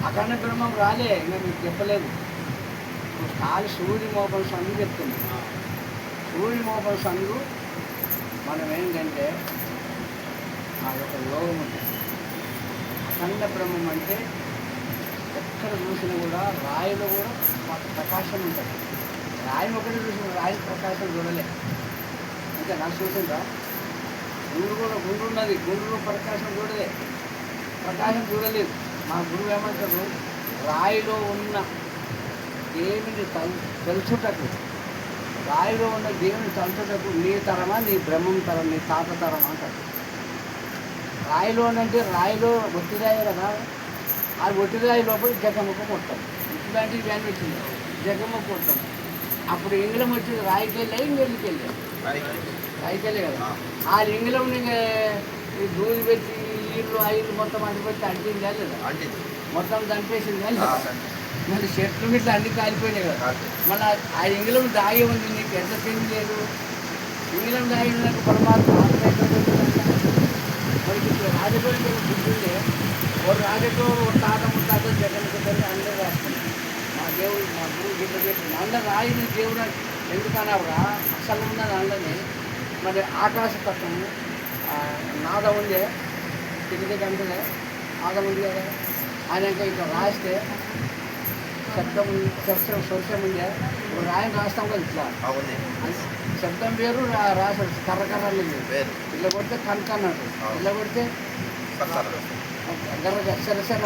అఖండ బ్రహ్మం రాలే, ఇంకా మీకు చెప్పలేదు. ఖాళీ సూర్య మోపం సందు చెప్తుంది. సూర్య మోపం సందు మనం ఏంటంటే ఆ యొక్క యోగం ఉంటుంది. అఖండ బ్రహ్మం అంటే ఎక్కడ చూసినా కూడా రాయిలో కూడా ప్రకాశం ఉంటుంది. రాయి ఒకటి చూసిన రాయి ప్రకాశం చూడలే, అంటే నాకు చూసిందా? గుండు ఉన్నది, గుండులో ప్రకాశం చూడలే, ప్రకాశం చూడలేదు. మా గురువు ఏమంటారు, రాయిలో ఉన్న దేవుని తెలుసుటకు, రాయిలో ఉన్న దేవుని తలుచుటకు నీ తరమా నీ బ్రహ్మం తరం, నీ తాత తరం అంటారు. రాయిలో అంటే రాయిలో ఒట్టిరాయి కదా, ఆ ఒట్టిరాయి లోపల జగముఖ కొట్టాం. ఇట్లాంటివి వ్యాన్ వచ్చింది, జగముఖ కొట్టాం. అప్పుడు ఇంగ్లం వచ్చింది, రాయికి వెళ్ళాయి, ఇంగ్లీకి వెళ్ళాయి, రాయికి వెళ్ళే కదా. ఆ ఇంగ్లం దూది పెట్టి ఇల్లు మొత్తం అంటిపెట్టి అంటింది లేదా, మొత్తం చంపేసింది లేదా. మళ్ళీ చెట్లు ఇట్లా అన్ని కాలిపోయినాయి కదా. మళ్ళీ ఆ ఇంగ్లం దాగి ఉంది, నీకు ఎంత తిండి లేదు. ఇంగ్లం దాగి నాకు పరమాత్మ మరి ఇప్పుడు రాజకీయ గుర్తుండే ఒక రాజకీయ ఒక తాత ముత్తాత జగన్ అందరూ రాస్తున్నాయి. మా దేవుడు మా గురువు గిట్ల చెప్పి అందరు రాయిని దేవుడు ఎందుకన్నావురా, అసలు ఉన్నది అందరినీ. మరి ఆకాశతత్వం నాదం ఉందే, తిరిగి గంటలే నాదం ఉంది కదా. ఆయన ఇంకా ఇట్లా రాస్తే శబ్దం స్వర్శం ఉండే, రాయని రాస్తాం కదా ఇట్లా, శబ్దం వేరు రాశాడు కర్ర వేరు. ఇలా కొడితే కనక అన్నట్టు, ఇలా కొడితే గర్ర సరసర